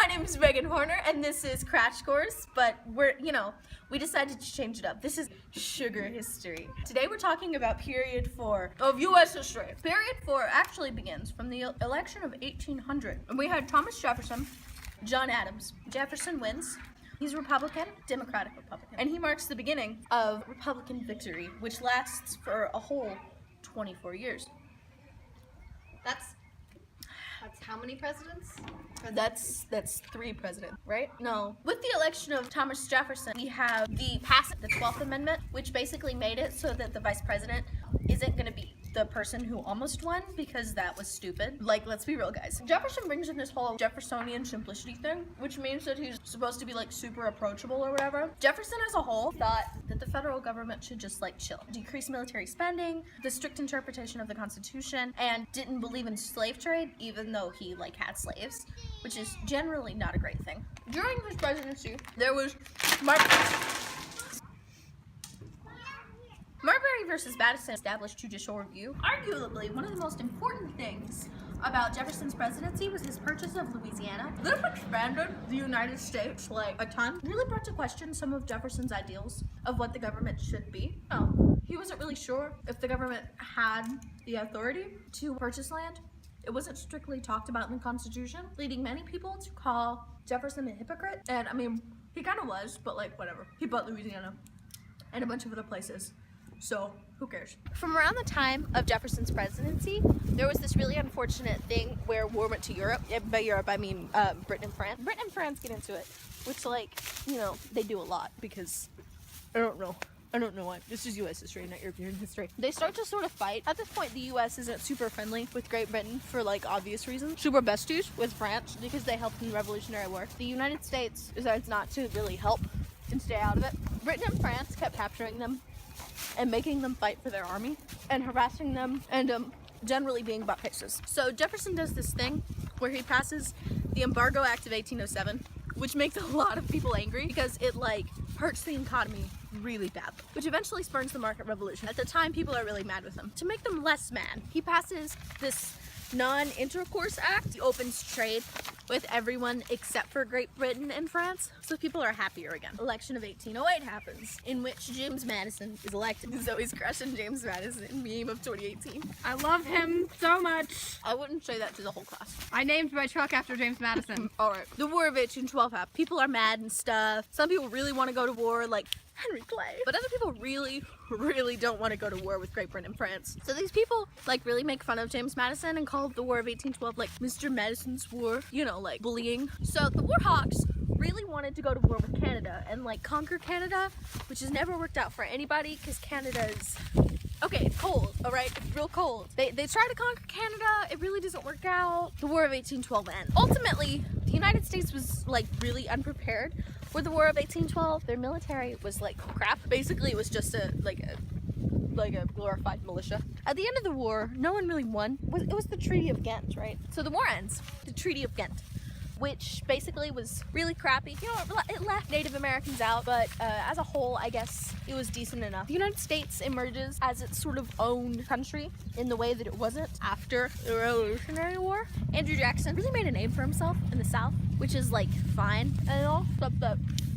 name is Megan Horner, and this is Crash Course, but we decided to change it up. This is sugar history. Today we're talking about period 4 of U.S. history. Period 4 actually begins from the election of 1800, and we had Thomas Jefferson, John Adams. Jefferson wins. He's Republican, Democratic Republican, and he marks the beginning of Republican victory, which lasts for a whole 24 years. That's how many presidents? That's 3 presidents, right? No. With the election of Thomas Jefferson, we have the 12th Amendment, which basically made it so that the vice president isn't going to be the person who almost won, because that was stupid. Like, let's be real, guys. Jefferson brings in this whole Jeffersonian simplicity thing, which means that he's supposed to be like super approachable or whatever. Jefferson as a whole thought that the federal government should just like chill, decrease military spending, the strict interpretation of the Constitution, and didn't believe in slave trade, even though he like had slaves, which is generally not a great thing. During his presidency, there was Marbury versus Madison established judicial review. Arguably, one of the most important things about Jefferson's presidency was his purchase of Louisiana. This expanded the United States like a ton. Really brought to question some of Jefferson's ideals of what the government should be. He wasn't really sure if the government had the authority to purchase land. It wasn't strictly talked about in the Constitution, leading many people to call Jefferson a hypocrite. And I mean, he kind of was, but like whatever. He bought Louisiana and a bunch of other places. So, who cares? From around the time of Jefferson's presidency, there was this really unfortunate thing where war went to Europe. By Europe, I mean Britain and France. Britain and France get into it, which, like, they do a lot because, I don't know why. This is U.S. history, not European history. They start to sort of fight. At this point, the U.S. isn't super friendly with Great Britain for, like, obvious reasons. Super besties with France because they helped in the Revolutionary War. The United States decides not to really help and stay out of it. Britain and France kept capturing them and making them fight for their army and harassing them and generally being butt faces. So Jefferson does this thing where he passes the Embargo Act of 1807, which makes a lot of people angry because it like hurts the economy really badly, which eventually spurns the market revolution. At the time, people are really mad with him. To make them less mad, he passes this Non-Intercourse Act. He opens trade with everyone except for Great Britain and France, so people are happier again. Election of 1808 happens, in which James Madison is elected. Zoe's crushing James Madison meme of 2018. I love him so much. I wouldn't say that to the whole class. I named my truck after James Madison. Alright. The War of 1812 happened. People are mad and stuff. Some people really want to go to war, like Henry Clay. But other people really don't want to go to war with Great Britain and France. So these people like really make fun of James Madison and call the War of 1812 like Mr. Madison's War, like bullying. So the Warhawks really wanted to go to war with Canada and like conquer Canada, which has never worked out for anybody because Canada's it's cold, alright? It's real cold. They try to conquer Canada, it really doesn't work out. The War of 1812 ends. Ultimately, the United States was like really unprepared for the War of 1812. Their military was like crap. Basically, it was just a glorified militia. At the end of the war, no one really won. It was the Treaty of Ghent, right? So the war ends. The Treaty of Ghent, which basically was really crappy. It left Native Americans out, but as a whole, I guess it was decent enough. The United States emerges as its sort of own country in the way that it wasn't after the Revolutionary War. Andrew Jackson really made a name for himself in the South, which is like fine and all, but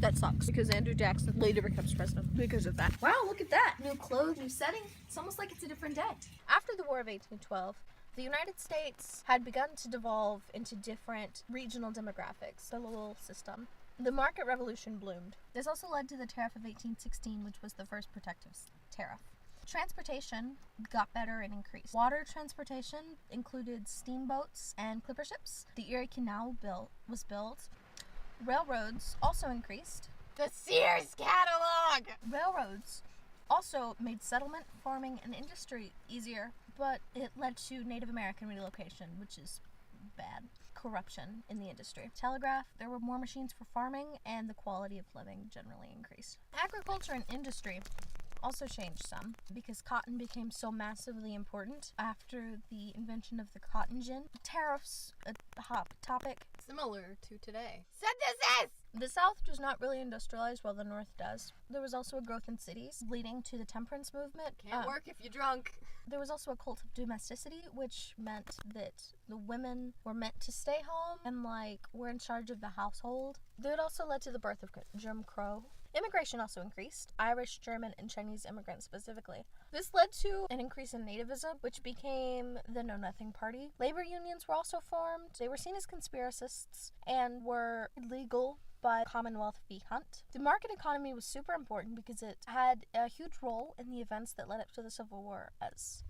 that sucks because Andrew Jackson later becomes president because of that. Wow, look at that. New clothes, new setting. It's almost like it's a different day. After the War of 1812, the United States had begun to devolve into different regional demographics, the little system. The market revolution bloomed. This also led to the Tariff of 1816, which was the first protective tariff. Transportation got better and increased. Water transportation included steamboats and clipper ships. The Erie Canal was built. Railroads also increased. The Sears catalog! Railroads also made settlement, farming, and industry easier, but it led to Native American relocation, which is bad. Corruption in the industry. Telegraph, there were more machines for farming, and the quality of living generally increased. Agriculture and industry also changed some because cotton became so massively important after the invention of the cotton gin. Tariffs, a hot topic. Similar to today. Synthesis! The South does not really industrialize while the North does. There was also a growth in cities, leading to the temperance movement. Can't work if you're drunk. There was also a cult of domesticity, which meant that the women were meant to stay home and, were in charge of the household. That also led to the birth of Jim Crow. Immigration also increased, Irish, German, and Chinese immigrants specifically. This led to an increase in nativism, which became the Know Nothing Party. Labor unions were also formed. They were seen as conspiracists and were illegal by Commonwealth v. Hunt. The market economy was super important because it had a huge role in the events that led up to the Civil War, as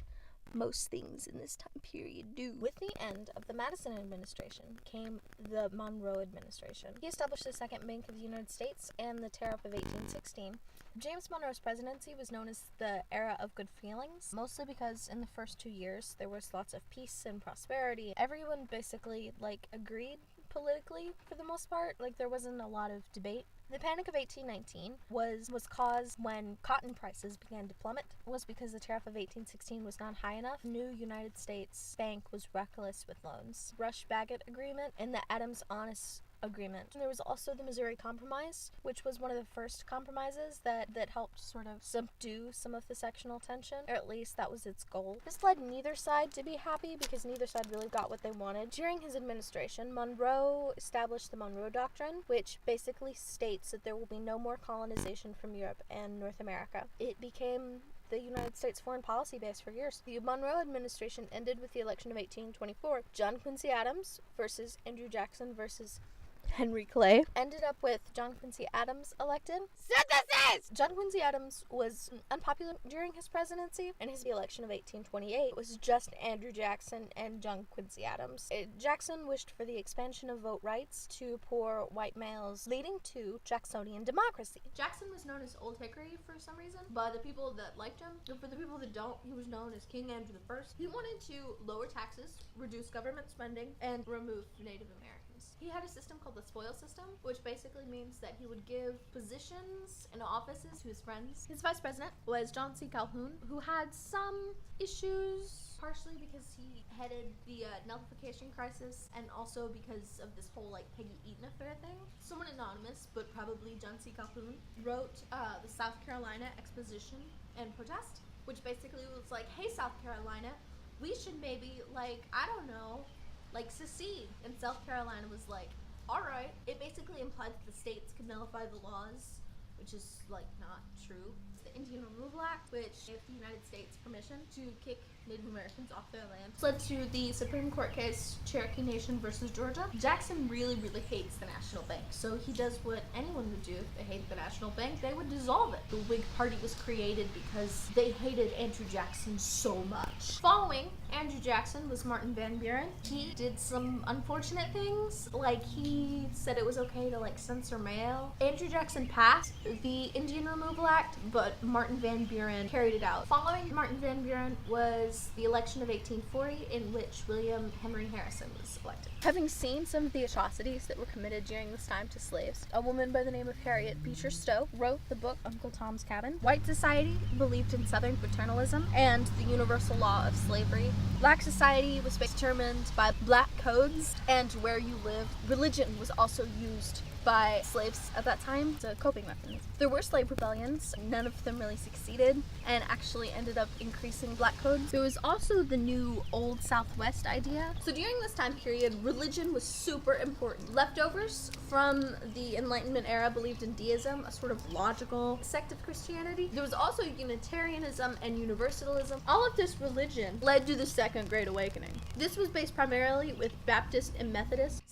most things in this time period do. With the end of the Madison administration came the Monroe administration. He established the Second Bank of the United States and the Tariff of 1816. James Monroe's presidency was known as the era of good feelings, mostly because in the first 2 years there was lots of peace and prosperity. Everyone basically agreed politically for the most part. There wasn't a lot of debate. The Panic of 1819 was caused when cotton prices began to plummet. It was because the tariff of 1816 was not high enough. New United States Bank was reckless with loans. Rush-Bagot Agreement and the Adams-Honest Agreement. There was also the Missouri Compromise, which was one of the first compromises that helped sort of subdue some of the sectional tension, or at least that was its goal. This led neither side to be happy because neither side really got what they wanted. During his administration, Monroe established the Monroe Doctrine, which basically states that there will be no more colonization from Europe and North America. It became the United States foreign policy base for years. The Monroe administration ended with the election of 1824. John Quincy Adams versus Andrew Jackson versus Henry Clay ended up with John Quincy Adams elected. Synthesis! John Quincy Adams was unpopular during his presidency, and his election of 1828 was just Andrew Jackson and John Quincy Adams. Jackson wished for the expansion of vote rights to poor white males, leading to Jacksonian democracy. Jackson was known as Old Hickory for some reason by the people that liked him. For the people that don't, he was known as King Andrew I. He wanted to lower taxes, reduce government spending, and remove Native Americans. He had a system called the spoil system, which basically means that he would give positions and offices to his friends. His vice president was John C. Calhoun, who had some issues, partially because he headed the nullification crisis, and also because of this whole Peggy Eaton affair thing. Someone anonymous, but probably John C. Calhoun, wrote the South Carolina Exposition and Protest, which basically was hey, South Carolina, we should maybe, I don't know, secede. And South Carolina was alright. It basically implied that the states could nullify the laws, which is, not true. The Indian Removal Act, which gave the United States permission to kick Native Americans off their land, led to the Supreme Court case Cherokee Nation versus Georgia. Jackson really, really hates the National Bank, so he does what anyone would do if they hated the National Bank. They would dissolve it. The Whig Party was created because they hated Andrew Jackson so much. Following Andrew Jackson was Martin Van Buren. He did some unfortunate things, he said it was okay to censor mail. Andrew Jackson passed the Indian Removal Act, but Martin Van Buren carried it out. Following Martin Van Buren was the election of 1840, in which William Henry Harrison was elected. Having seen some of the atrocities that were committed during this time to slaves, a woman by the name of Harriet Beecher Stowe wrote the book Uncle Tom's Cabin. White society believed in Southern paternalism and the universal law of slavery. Black society was determined by black codes and where you lived. Religion was also used by slaves at that time as a coping mechanism. There were slave rebellions. None of them really succeeded and actually ended up increasing black codes. There was also the new Old Southwest idea. So during this time period, religion was super important. Leftovers from the Enlightenment era believed in deism, a sort of logical sect of Christianity. There was also Unitarianism and Universalism. All of this religion led to the Second Great Awakening. This was based primarily with Baptist and Methodist.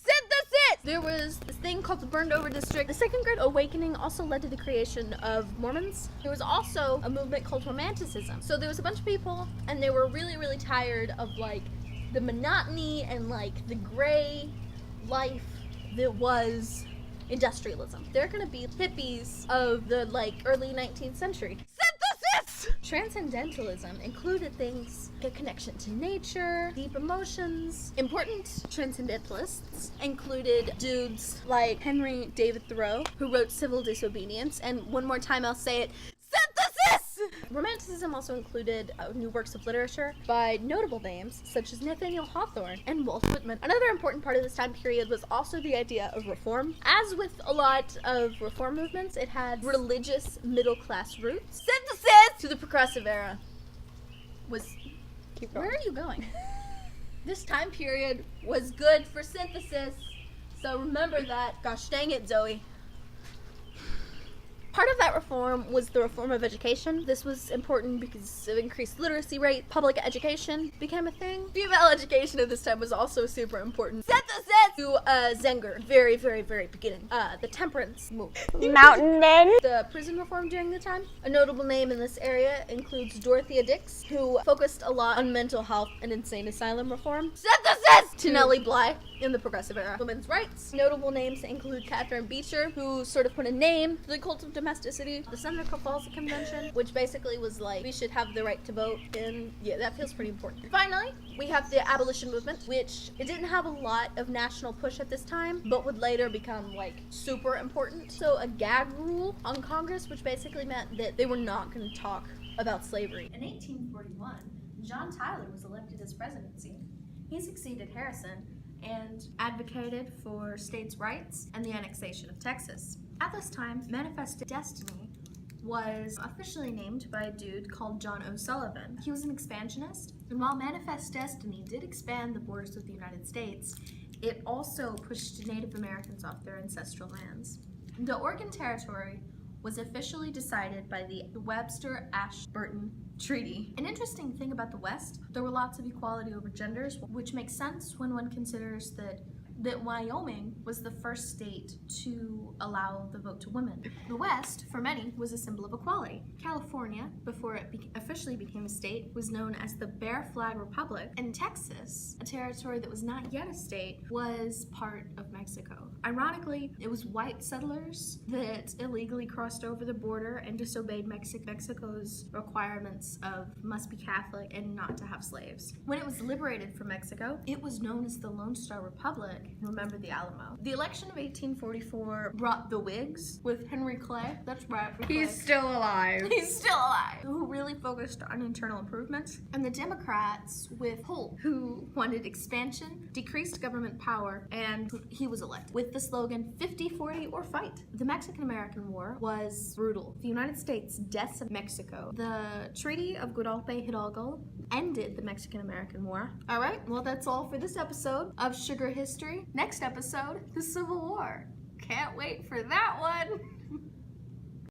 There was this thing called the Burned Over District. The Second Great Awakening also led to the creation of Mormons. There was also a movement called Romanticism. So there was a bunch of people, and they were really, really tired of the monotony and the gray life that was industrialism. They're gonna be hippies of the early 19th century. Transcendentalism included things like a connection to nature, deep emotions. Important transcendentalists included dudes like Henry David Thoreau, who wrote Civil Disobedience, and one more time I'll say it, synthesis! Romanticism also included new works of literature by notable names such as Nathaniel Hawthorne and Walt Whitman. Another important part of this time period was also the idea of reform. As with a lot of reform movements, it had religious middle-class roots. Synthesis to the progressive era was... Keep going. Where are you going? This time period was good for synthesis, so remember that. Gosh dang it, Zoe. Part of that reform was the reform of education. This was important because of increased literacy rate. Public education became a thing. Female education at this time was also super important. Synthesis to Zenger, very, very, very beginning. The temperance movement. Mountain men. The prison reform during the time. A notable name in this area includes Dorothea Dix, who focused a lot on mental health and insane asylum reform. Synthesis to Nellie Bly in the progressive era. Women's rights. Notable names include Catherine Beecher, who sort of put a name to the cult of domesticity. The Seneca Falls Convention, which basically was like, we should have the right to vote, and yeah, that feels pretty important. Finally, we have the abolition movement, which it didn't have a lot of national push at this time, but would later become like super important. So a gag rule on Congress, which basically meant that they were not going to talk about slavery. In 1841, John Tyler was elected as presidency. He succeeded Harrison and advocated for states' rights and the annexation of Texas. At this time, Manifest Destiny was officially named by a dude called John O'Sullivan. He was an expansionist, and while Manifest Destiny did expand the borders of the United States, it also pushed Native Americans off their ancestral lands. The Oregon Territory was officially decided by the Webster-Ashburton Treaty. An interesting thing about the West, there were lots of equality over genders, which makes sense when one considers that Wyoming was the first state to allow the vote to women. The West, for many, was a symbol of equality. California, before it officially became a state, was known as the Bear Flag Republic, and Texas, a territory that was not yet a state, was part of Mexico. Ironically, it was white settlers that illegally crossed over the border and disobeyed Mexico's requirements of must be Catholic and not to have slaves. When it was liberated from Mexico, it was known as the Lone Star Republic. Remember the Alamo. The election of 1844 brought the Whigs with Henry Clay. That's right. He's still alive. He's still alive. Who really focused on internal improvements. And the Democrats with Holt, who wanted expansion, decreased government power, and he was elected with the slogan 50-40 or fight. The Mexican-American War was brutal. The United States decimated Mexico. The Treaty of Guadalupe Hidalgo ended the Mexican-American War. All right, well, that's all for this episode of Sugar History. Next episode, the Civil War. Can't wait for that one.